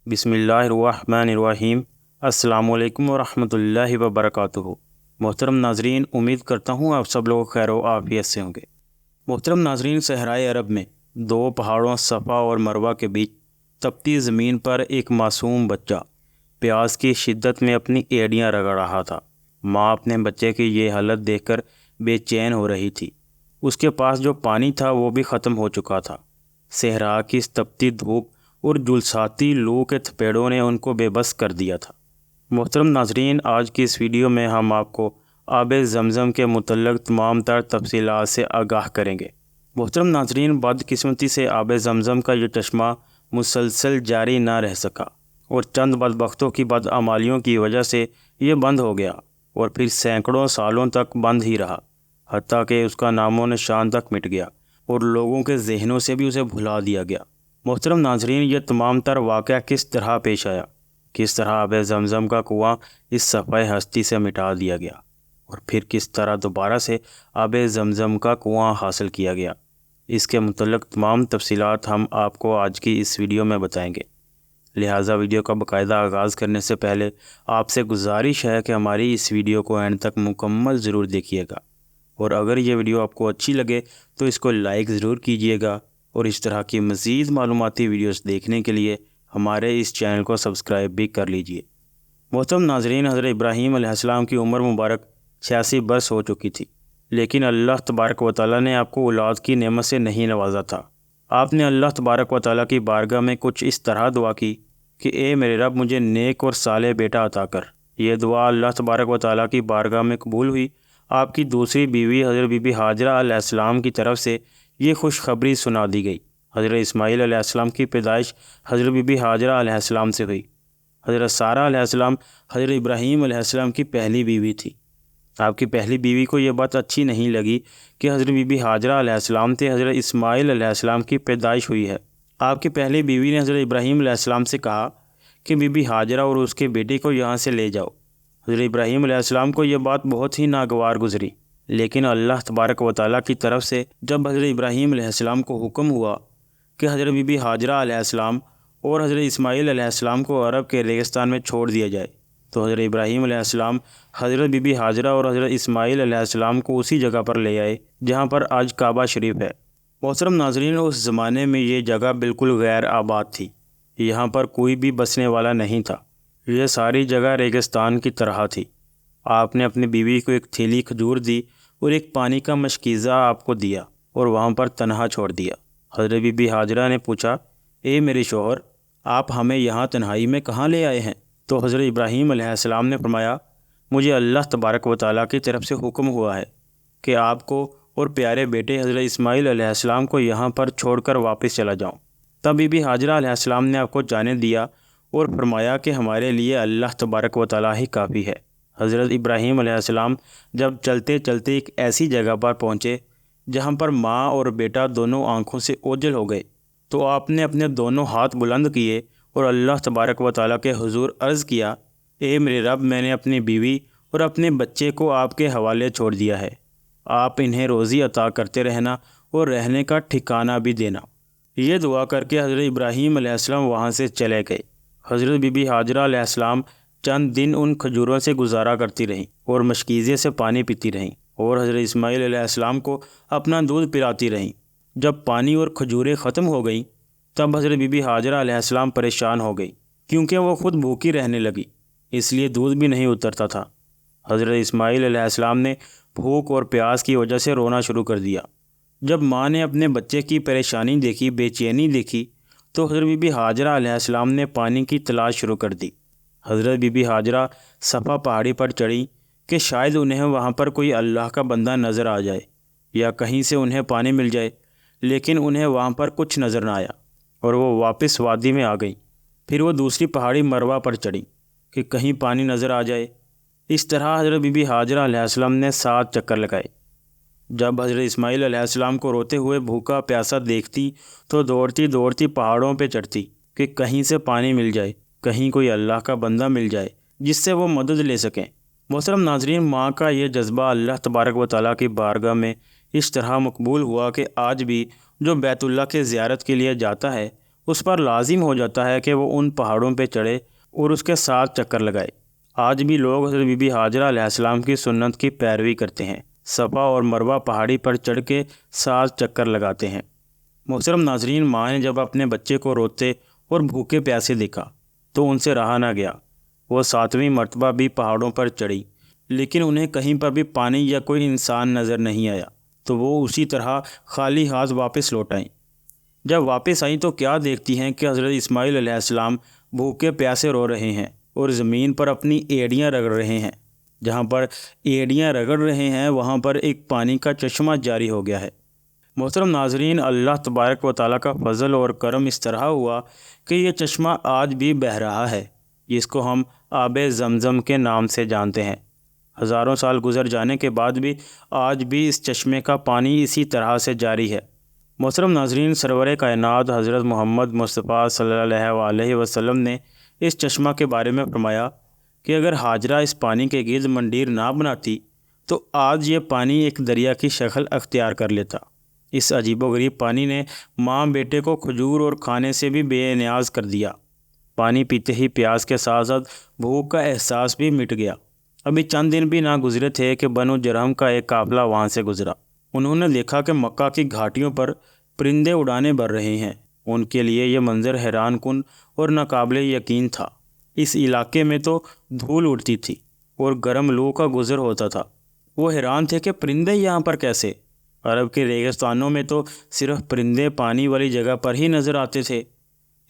بسم اللہ الرحمن الرحیم۔ السلام علیکم ورحمۃ اللہ وبرکاتہ۔ محترم ناظرین، امید کرتا ہوں آپ سب لوگ خیر و عافیت سے ہوں گے۔ محترم ناظرین، صحرائے عرب میں دو پہاڑوں صفا اور مروہ کے بیچ تپتی زمین پر ایک معصوم بچہ پیاس کی شدت میں اپنی ایڑیاں رگڑ رہا تھا۔ ماں اپنے بچے کی یہ حالت دیکھ کر بے چین ہو رہی تھی۔ اس کے پاس جو پانی تھا وہ بھی ختم ہو چکا تھا۔ صحرا کی اس تپتی دھوپ اور جھلساتی لو کے تھپیڑوں نے ان کو بے بس کر دیا تھا۔ محترم ناظرین، آج کی اس ویڈیو میں ہم آپ کو آب زمزم کے متعلق تمام تر تفصیلات سے آگاہ کریں گے۔ محترم ناظرین، بدقسمتی سے آب زمزم کا یہ چشمہ مسلسل جاری نہ رہ سکا اور چند بدبختوں کی بدعمالیوں کی وجہ سے یہ بند ہو گیا اور پھر سینکڑوں سالوں تک بند ہی رہا، حتیٰ کہ اس کا نام و نشان تک مٹ گیا اور لوگوں کے ذہنوں سے بھی اسے بھلا دیا گیا۔ محترم ناظرین، یہ تمام تر واقعہ کس طرح پیش آیا، کس طرح آب زمزم کا کنواں اس صفحہ ہستی سے مٹا دیا گیا اور پھر کس طرح دوبارہ سے آب زمزم کا کنواں حاصل کیا گیا، اس کے متعلق تمام تفصیلات ہم آپ کو آج کی اس ویڈیو میں بتائیں گے۔ لہٰذا ویڈیو کا باقاعدہ آغاز کرنے سے پہلے آپ سے گزارش ہے کہ ہماری اس ویڈیو کو اینڈ تک مکمل ضرور دیکھیے گا، اور اگر یہ ویڈیو آپ کو اچھی لگے تو اس کو لائک ضرور کیجیے گا، اور اس طرح کی مزید معلوماتی ویڈیوز دیکھنے کے لیے ہمارے اس چینل کو سبسکرائب بھی کر لیجیے۔ محترم ناظرین، حضرت ابراہیم علیہ السلام کی عمر مبارک 86 برس ہو چکی تھی، لیکن اللہ تبارک و تعالیٰ نے آپ کو اولاد کی نعمت سے نہیں نوازا تھا۔ آپ نے اللہ تبارک و تعالیٰ کی بارگاہ میں کچھ اس طرح دعا کی کہ اے میرے رب، مجھے نیک اور صالح بیٹا عطا کر۔ یہ دعا اللہ تبارک و تعالیٰ کی بارگاہ میں قبول ہوئی۔ آپ کی دوسری بیوی حضرت بی بی ہاجرہ علیہ السلام کی طرف سے یہ خوشخبری سنا دی گئی۔ حضرت اسماعیل علیہ السلام کی پیدائش حضرت بی بی ہاجرہ علیہ السلام سے ہوئی۔ حضرت سارہ علیہ السلام حضرت ابراہیم علیہ السلام کی پہلی بیوی تھی۔ آپ کی پہلی بیوی کو یہ بات اچھی نہیں لگی کہ حضرت بی بی ہاجرہ علیہ السلام سے حضرت اسماعیل علیہ السلام کی پیدائش ہوئی ہے۔ آپ کی پہلی بیوی نے حضرت ابراہیم علیہ السلام سے کہا کہ بی بی ہاجرہ اور اس کے بیٹے کو یہاں سے لے جاؤ۔ حضرت ابراہیم علیہ السلام کو یہ بات بہت ہی ناگوار گزری، لیکن اللہ تبارک و تعالیٰ کی طرف سے جب حضرت ابراہیم علیہ السلام کو حکم ہوا کہ حضرت بی بی ہاجرہ علیہ السلام اور حضرت اسماعیل علیہ السلام کو عرب کے ریگستان میں چھوڑ دیا جائے، تو حضرت ابراہیم علیہ السلام حضرت بی بی ہاجرہ اور حضرت اسماعیل علیہ السلام کو اسی جگہ پر لے آئے جہاں پر آج کعبہ شریف ہے۔ محترم ناظرین، اس زمانے میں یہ جگہ بالکل غیر آباد تھی، یہاں پر کوئی بھی بسنے والا نہیں تھا، یہ ساری جگہ ریگستان کی طرح تھی۔ آپ نے اپنی بیوی کو ایک تھیلی کھجور دی اور ایک پانی کا مشکیزہ آپ کو دیا اور وہاں پر تنہا چھوڑ دیا۔ حضرت بی بی ہاجرہ نے پوچھا، اے میرے شوہر، آپ ہمیں یہاں تنہائی میں کہاں لے آئے ہیں؟ تو حضرت ابراہیم علیہ السلام نے فرمایا، مجھے اللہ تبارک و تعالیٰ کی طرف سے حکم ہوا ہے کہ آپ کو اور پیارے بیٹے حضرت اسماعیل علیہ السلام کو یہاں پر چھوڑ کر واپس چلا جاؤں۔ تب بی بی ہاجرہ علیہ السلام نے آپ کو جانے دیا اور فرمایا کہ ہمارے لیے اللہ تبارک و تعالیٰ ہی کافی ہے۔ حضرت ابراہیم علیہ السلام جب چلتے چلتے ایک ایسی جگہ پر پہنچے جہاں پر ماں اور بیٹا دونوں آنکھوں سے اوجھل ہو گئے، تو آپ نے اپنے دونوں ہاتھ بلند کیے اور اللہ تبارک و تعالیٰ کے حضور عرض کیا، اے میرے رب، میں نے اپنی بیوی اور اپنے بچے کو آپ کے حوالے چھوڑ دیا ہے، آپ انہیں روزی عطا کرتے رہنا اور رہنے کا ٹھکانہ بھی دینا۔ یہ دعا کر کے حضرت ابراہیم علیہ السلام وہاں سے چلے گئے۔ حضرت بی بی ہاجرہ علیہ السلام چند دن ان کھجوروں سے گزارا کرتی رہیں اور مشکیزے سے پانی پیتی رہیں اور حضرت اسماعیل علیہ السلام کو اپنا دودھ پلاتی رہیں۔ جب پانی اور کھجوریں ختم ہو گئیں تب حضرت بی بی ہاجرہ علیہ السلام پریشان ہو گئی، کیونکہ وہ خود بھوکی رہنے لگی، اس لیے دودھ بھی نہیں اترتا تھا۔ حضرت اسماعیل علیہ السلام نے بھوک اور پیاس کی وجہ سے رونا شروع کر دیا۔ جب ماں نے اپنے بچے کی پریشانی دیکھی، بے چینی دیکھی، تو حضرت بی بی ہاجرہ علیہ السلام نے پانی کی تلاش شروع کر دی۔ حضرت بی بی ہاجرہ صفا پہاڑی پر چڑھیں کہ شاید انہیں وہاں پر کوئی اللہ کا بندہ نظر آ جائے یا کہیں سے انہیں پانی مل جائے، لیکن انہیں وہاں پر کچھ نظر نہ آیا اور وہ واپس وادی میں آ گئیں۔ پھر وہ دوسری پہاڑی مروہ پر چڑھیں کہ کہیں پانی نظر آ جائے۔ اس طرح حضرت بی بی ہاجرہ علیہ السلام نے 7 چکر لگائے۔ جب حضرت اسماعیل علیہ السلام کو روتے ہوئے بھوکا پیاسا دیکھتی تو دوڑتی دوڑتی پہاڑوں پہ چڑھتی کہ کہیں سے پانی مل جائے، کہیں کوئی اللہ کا بندہ مل جائے جس سے وہ مدد لے سکیں۔ محترم ناظرین، ماں کا یہ جذبہ اللہ تبارک و تعالیٰ کی بارگاہ میں اس طرح مقبول ہوا کہ آج بھی جو بیت اللہ کے زیارت کے لیے جاتا ہے اس پر لازم ہو جاتا ہے کہ وہ ان پہاڑوں پہ چڑھے اور اس کے 7 چکر لگائے۔ آج بھی لوگ حضرت بی بی ہاجرہ علیہ السلام کی سنت کی پیروی کرتے ہیں، صفا اور مروہ پہاڑی پر چڑھ کے 7 چکر لگاتے ہیں۔ محترم ناظرین، ماں نے جب اپنے بچے کو روتے اور بھوکے پیاسے دیکھا تو ان سے رہا نہ گیا۔ وہ 7ویں مرتبہ بھی پہاڑوں پر چڑھی، لیکن انہیں کہیں پر بھی پانی یا کوئی انسان نظر نہیں آیا، تو وہ اسی طرح خالی ہاتھ واپس لوٹ آئیں۔ جب واپس آئیں تو کیا دیکھتی ہیں کہ حضرت اسماعیل علیہ السلام بھوکے پیاسے رو رہے ہیں اور زمین پر اپنی ایڑیاں رگڑ رہے ہیں۔ جہاں پر ایڑیاں رگڑ رہے ہیں وہاں پر ایک پانی کا چشمہ جاری ہو گیا ہے۔ محترم ناظرین، اللہ تبارک و تعالیٰ کا فضل اور کرم اس طرح ہوا کہ یہ چشمہ آج بھی بہہ رہا ہے، جس کو ہم آب زمزم کے نام سے جانتے ہیں۔ ہزاروں سال گزر جانے کے بعد بھی آج بھی اس چشمے کا پانی اسی طرح سے جاری ہے۔ محترم ناظرین، سرور کائنات حضرت محمد مصطفیٰ صلی اللہ علیہ وسلم نے اس چشمہ کے بارے میں فرمایا کہ اگر ہاجرہ اس پانی کے گرد منڈیر نہ بناتی تو آج یہ پانی ایک دریا کی شکل اختیار کر لیتا۔ اس عجیب و غریب پانی نے ماں بیٹے کو کھجور اور کھانے سے بھی بے نیاز کر دیا۔ پانی پیتے ہی پیاس کے ساتھ ساتھ بھوک کا احساس بھی مٹ گیا۔ ابھی چند دن بھی نہ گزرے تھے کہ بنو جرہم کا ایک قافلہ وہاں سے گزرا۔ انہوں نے دیکھا کہ مکہ کی گھاٹیوں پر پرندے اڑانے بھر رہے ہیں۔ ان کے لیے یہ منظر حیران کن اور ناقابل یقین تھا۔ اس علاقے میں تو دھول اڑتی تھی اور گرم لو کا گزر ہوتا تھا۔ وہ حیران تھے کہ پرندے یہاں پر کیسے؟ عرب کے ریگستانوں میں تو صرف پرندے پانی والی جگہ پر ہی نظر آتے تھے۔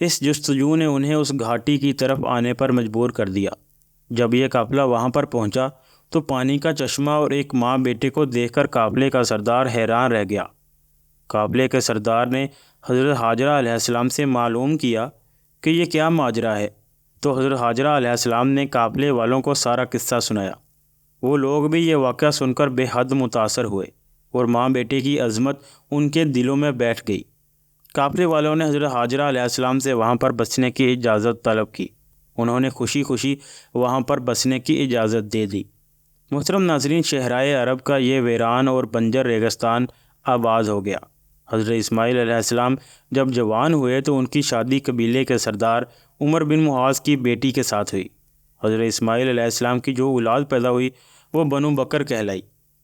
اس جستجو نے انہیں اس گھاٹی کی طرف آنے پر مجبور کر دیا۔ جب یہ قافلہ وہاں پر پہنچا تو پانی کا چشمہ اور ایک ماں بیٹے کو دیکھ کر قافلے کا سردار حیران رہ گیا۔ قافلے کے سردار نے حضرت ہاجرہ علیہ السلام سے معلوم کیا کہ یہ کیا ماجرا ہے، تو حضرت ہاجرہ علیہ السلام نے قافلے والوں کو سارا قصہ سنایا۔ وہ لوگ بھی یہ واقعہ سن کر بے حد متاثر ہوئے اور ماں بیٹے کی عظمت ان کے دلوں میں بیٹھ گئی۔ قافلے والوں نے حضرت ہاجرہ علیہ السلام سے وہاں پر بسنے کی اجازت طلب کی۔ انہوں نے خوشی خوشی وہاں پر بسنے کی اجازت دے دی۔ محترم ناظرین، صحرائے عرب کا یہ ویران اور بنجر ریگستان آباد ہو گیا۔ حضرت اسماعیل علیہ السلام جب جوان ہوئے تو ان کی شادی قبیلے کے سردار عمر بن معاذ کی بیٹی کے ساتھ ہوئی۔ حضرت اسماعیل علیہ السلام کی جو اولاد پیدا ہوئی وہ بنو بکر کہلائی۔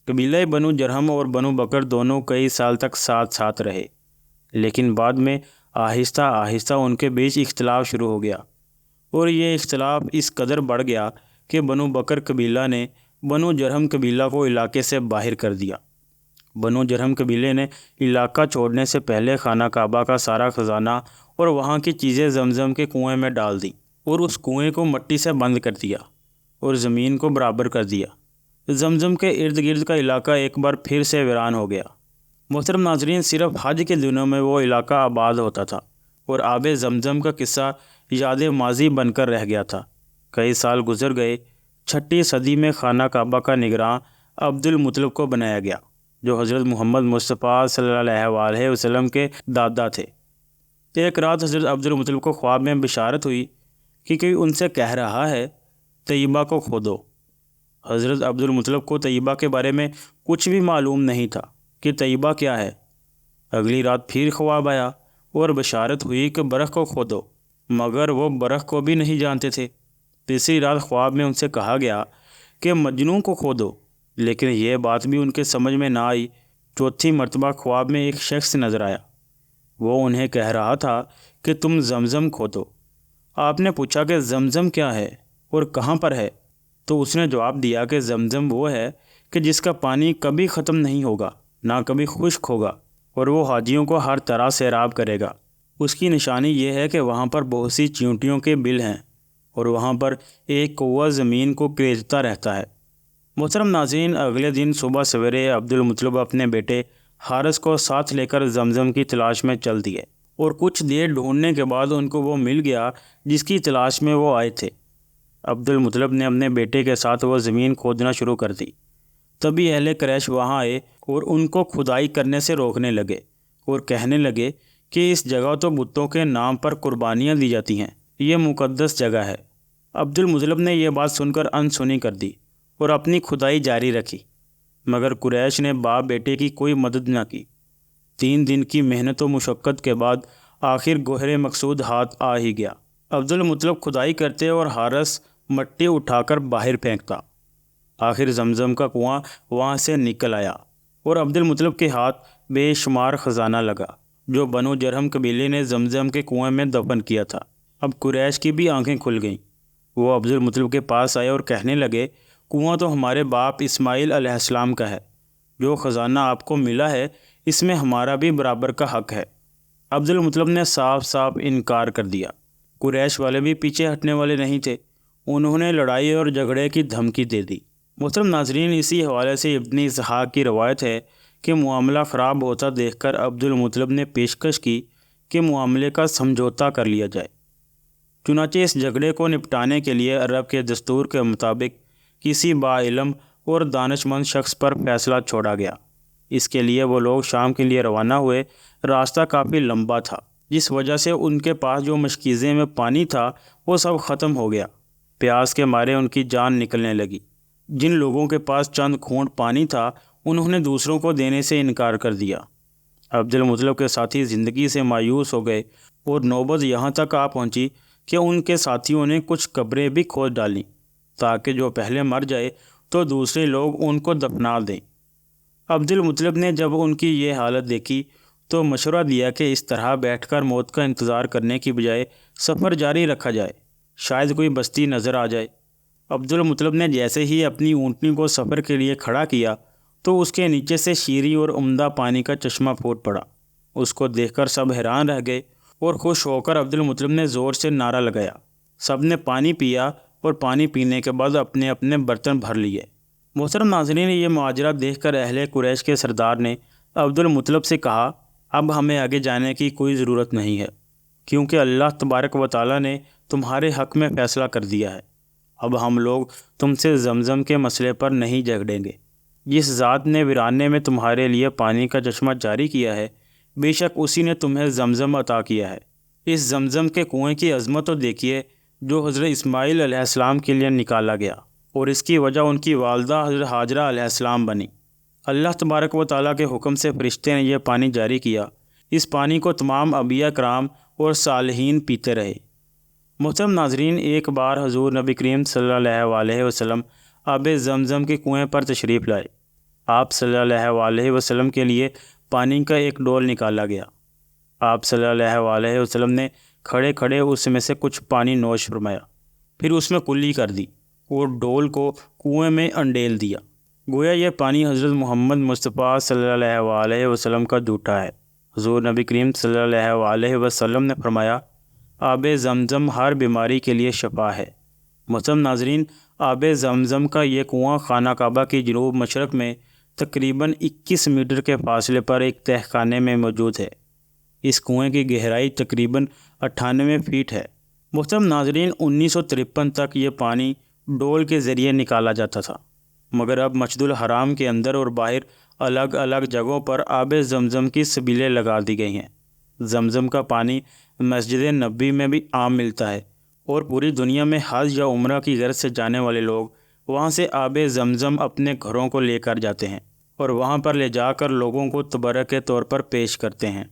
قبیلہ بنو جرہم اور بنو بکر دونوں کئی سال تک ساتھ ساتھ رہے، لیکن بعد میں آہستہ آہستہ ان کے بیچ اختلاف شروع ہو گیا، اور یہ اختلاف اس قدر بڑھ گیا کہ بنو بکر قبیلہ نے بنو جرہم قبیلہ کو علاقے سے باہر کر دیا۔ بنو جرہم قبیلے نے علاقہ چھوڑنے سے پہلے خانہ کعبہ کا سارا خزانہ اور وہاں کی چیزیں زمزم کے کنویں میں ڈال دیں اور اس کنویں کو مٹی سے بند کر دیا اور زمین کو برابر کر دیا۔ زمزم کے ارد گرد کا علاقہ ایک بار پھر سے ویران ہو گیا۔ محترم ناظرین، صرف حج کے دنوں میں وہ علاقہ آباد ہوتا تھا اور آب زمزم کا قصہ یاد ماضی بن کر رہ گیا تھا۔ کئی سال گزر گئے۔ 6 صدی میں خانہ کعبہ کا نگراں عبد المطلب کو بنایا گیا، جو حضرت محمد مصطفیٰ صلی اللہ علیہ وسلم کے دادا تھے۔ ایک رات حضرت عبد المطلب کو خواب میں بشارت ہوئی کہ کوئی ان سے کہہ رہا ہے طیبہ کو کھودو۔ حضرت عبد المطلب کو طیبہ کے بارے میں کچھ بھی معلوم نہیں تھا کہ طیبہ کیا ہے۔ اگلی رات پھر خواب آیا اور بشارت ہوئی کہ برخ کو کھودو، مگر وہ برخ کو بھی نہیں جانتے تھے۔ تیسری رات خواب میں ان سے کہا گیا کہ مجنوں کو کھودو، لیکن یہ بات بھی ان کے سمجھ میں نہ آئی۔ چوتھی مرتبہ خواب میں ایک شخص نظر آیا۔ وہ انہیں کہہ رہا تھا کہ تم زمزم کھودو۔ آپ نے پوچھا کہ زمزم کیا ہے اور کہاں پر ہے؟ تو اس نے جواب دیا کہ زمزم وہ ہے کہ جس کا پانی کبھی ختم نہیں ہوگا، نہ کبھی خشک ہوگا، اور وہ حاجیوں کو ہر طرح سیراب کرے گا۔ اس کی نشانی یہ ہے کہ وہاں پر بہت سی چیونٹیوں کے بل ہیں اور وہاں پر ایک کوہ زمین کو کریدتا رہتا ہے۔ محترم ناظرین، اگلے دن صبح سویرے عبد المطلب اپنے بیٹے حارث کو ساتھ لے کر زمزم کی تلاش میں چل دیے، اور کچھ دیر ڈھونڈنے کے بعد ان کو وہ مل گیا جس کی تلاش میں وہ آئے تھے۔ عبد المطلب نے اپنے بیٹے کے ساتھ وہ زمین کھودنا شروع کر دی۔ تبھی اہل قریش وہاں آئے اور ان کو کھدائی کرنے سے روکنے لگے اور کہنے لگے کہ اس جگہ تو بتوں کے نام پر قربانیاں دی جاتی ہیں، یہ مقدس جگہ ہے۔ عبد المطلب نے یہ بات سن کر انسنی کر دی اور اپنی کھدائی جاری رکھی، مگر قریش نے باپ بیٹے کی کوئی مدد نہ کی۔ 3 دن کی محنت و مشقت کے بعد آخر گوہر مقصود ہاتھ آ ہی گیا۔ عبدالمطلب کھدائی کرتے اور حارث مٹی اٹھا کر باہر پھینکتا۔ آخر زمزم کا کنواں وہاں سے نکل آیا اور عبدالمطلب کے ہاتھ بے شمار خزانہ لگا جو بنو جرہم قبیلے نے زمزم کے کنویں میں دفن کیا تھا۔ اب قریش کی بھی آنکھیں کھل گئیں۔ وہ عبدالمطلب کے پاس آئے اور کہنے لگے، کنواں تو ہمارے باپ اسماعیل علیہ السلام کا ہے، جو خزانہ آپ کو ملا ہے اس میں ہمارا بھی برابر کا حق ہے۔ عبدالمطلب نے صاف صاف انکار کر دیا۔ قریش والے بھی پیچھے ہٹنے والے نہیں تھے، انہوں نے لڑائی اور جھگڑے کی دھمکی دے دی۔ محترم ناظرین، اسی حوالے سے ابن اسحاق کی روایت ہے کہ معاملہ خراب ہوتا دیکھ کر عبدالمطلب نے پیشکش کی کہ معاملے کا سمجھوتا کر لیا جائے۔ چنانچہ اس جھگڑے کو نپٹانے کے لیے عرب کے دستور کے مطابق کسی باعلم اور دانش مند شخص پر فیصلہ چھوڑا گیا۔ اس کے لیے وہ لوگ شام کے لیے روانہ ہوئے۔ راستہ کافی لمبا تھا، جس وجہ سے ان کے پاس جو مشکیزے میں پانی تھا وہ سب ختم ہو گیا۔ پیاس کے مارے ان کی جان نکلنے لگی۔ جن لوگوں کے پاس چند گھونٹ پانی تھا انہوں نے دوسروں کو دینے سے انکار کر دیا۔ عبدالمطلب کے ساتھی زندگی سے مایوس ہو گئے اور نوبت یہاں تک آ پہنچی کہ ان کے ساتھیوں نے کچھ قبریں بھی کھود ڈالیں تاکہ جو پہلے مر جائے تو دوسرے لوگ ان کو دفنا دیں۔ عبدالمطلب نے جب ان کی یہ حالت دیکھی تو مشورہ دیا کہ اس طرح بیٹھ کر موت کا انتظار کرنے کی بجائے سفر جاری رکھا جائے، شاید کوئی بستی نظر آ جائے۔ عبدالمطلب نے جیسے ہی اپنی اونٹنی کو سفر کے لیے کھڑا کیا تو اس کے نیچے سے شیریں اور عمدہ پانی کا چشمہ پھوٹ پڑا۔ اس کو دیکھ کر سب حیران رہ گئے اور خوش ہو کر عبدالمطلب نے زور سے نعرہ لگایا۔ سب نے پانی پیا اور پانی پینے کے بعد اپنے اپنے برتن بھر لیے۔ محترم ناظرین، یہ ماجرا دیکھ کر اہل قریش کے سردار نے عبدالمطلب سے کہا، اب ہمیں آگے جانے کی کوئی ضرورت نہیں ہے، کیونکہ اللہ تبارک و تعالیٰ نے تمہارے حق میں فیصلہ کر دیا ہے۔ اب ہم لوگ تم سے زمزم کے مسئلے پر نہیں جھگڑیں گے۔ جس ذات نے ویرانے میں تمہارے لیے پانی کا چشمہ جاری کیا ہے، بے شک اسی نے تمہیں زمزم عطا کیا ہے۔ اس زمزم کے کنویں کی عظمت تو دیکھیے جو حضرت اسماعیل علیہ السلام کے لیے نکالا گیا، اور اس کی وجہ ان کی والدہ حضرت ہاجرہ علیہ السلام بنی۔ اللہ تبارک و تعالیٰ کے حکم سے فرشتے نے یہ پانی جاری کیا۔ اس پانی کو تمام انبیاء کرام اور صالحین پیتے رہے۔ محترم ناظرین، ایک بار حضور نبی کریم صلی اللہ علیہ وسلم آب زمزم کے کنویں پر تشریف لائے۔ آپ صلی اللہ علیہ وسلم کے لیے پانی کا ایک ڈول نکالا گیا۔ آپ صلی اللہ علیہ وسلم نے کھڑے کھڑے اس میں سے کچھ پانی نوش فرمایا، پھر اس میں کلی کر دی اور ڈول کو کنویں میں انڈیل دیا۔ گویا یہ پانی حضرت محمد مصطفیٰ صلی اللہ علیہ وسلم کا جھوٹا ہے۔ حضور نبی کریم صلی اللہ علیہ وسلم نے فرمایا، آب زمزم ہر بیماری کے لیے شفا ہے۔ محترم ناظرین، آب زمزم کا یہ کنواں خانہ کعبہ کی جنوب مشرق میں تقریباً 21 میٹر کے فاصلے پر ایک تہہ خانے میں موجود ہے۔ اس کنویں کی گہرائی تقریباً 98 فیٹ ہے۔ محترم ناظرین، 1953 تک یہ پانی ڈول کے ذریعے نکالا جاتا تھا، مگر اب مسجد الحرام کے اندر اور باہر الگ الگ جگہوں پر آب زمزم کی سبیلیں لگا دی گئی ہیں۔ زمزم کا پانی مسجد نبوی میں بھی عام ملتا ہے اور پوری دنیا میں حج یا عمرہ کی غرض سے جانے والے لوگ وہاں سے آب زمزم اپنے گھروں کو لے کر جاتے ہیں اور وہاں پر لے جا کر لوگوں کو تبرک کے طور پر پیش کرتے ہیں۔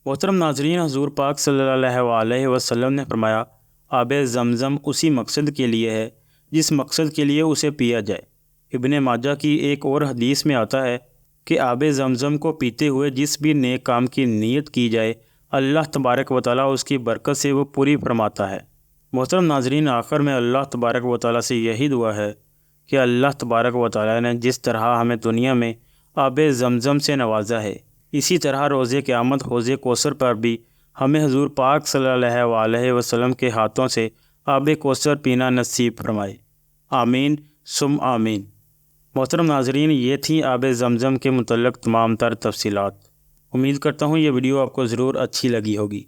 محترم ناظرین، حضور پاک صلی اللہ علیہ وسلم نے فرمایا، آب زمزم اسی مقصد کے لیے ہے جس مقصد کے لیے اسے پیا جائے۔ ابن ماجہ کی ایک اور حدیث میں آتا ہے کہ آب زمزم کو پیتے ہوئے جس بھی نیک کام کی نیت کی جائے، اللہ تبارک و تعالیٰ اس کی برکت سے وہ پوری فرماتا ہے۔ محترم ناظرین، آخر میں اللہ تبارک و تعالیٰ سے یہی دعا ہے کہ اللہ تبارک و تعالیٰ نے جس طرح ہمیں دنیا میں آب زمزم سے نوازا ہے، اسی طرح روز قیامت حوض کوثر پر بھی ہمیں حضور پاک صلی اللہ علیہ وسلم کے ہاتھوں سے آب کوثر پینا نصیب فرمائے۔ آمین ثم آمین۔ محترم ناظرین، یہ تھیں آب زمزم کے متعلق تمام تر تفصیلات۔ امید کرتا ہوں یہ ویڈیو آپ کو ضرور اچھی لگی ہوگی۔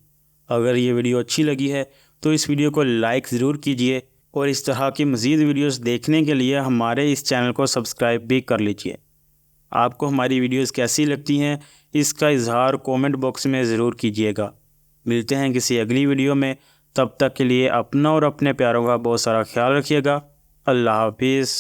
اگر یہ ویڈیو اچھی لگی ہے تو اس ویڈیو کو لائک ضرور کیجیے اور اس طرح کی مزید ویڈیوز دیکھنے کے لیے ہمارے اس چینل کو سبسکرائب بھی کر لیجیے۔ آپ کو ہماری ویڈیوز کیسی لگتی ہیں اس کا اظہار کومنٹ باکس میں ضرور کیجیے گا۔ ملتے ہیں کسی اگلی ویڈیو میں، تب تک کے لیے اپنا اور اپنے پیاروں کا بہت سارا خیال رکھیے گا۔ اللہ حافظ۔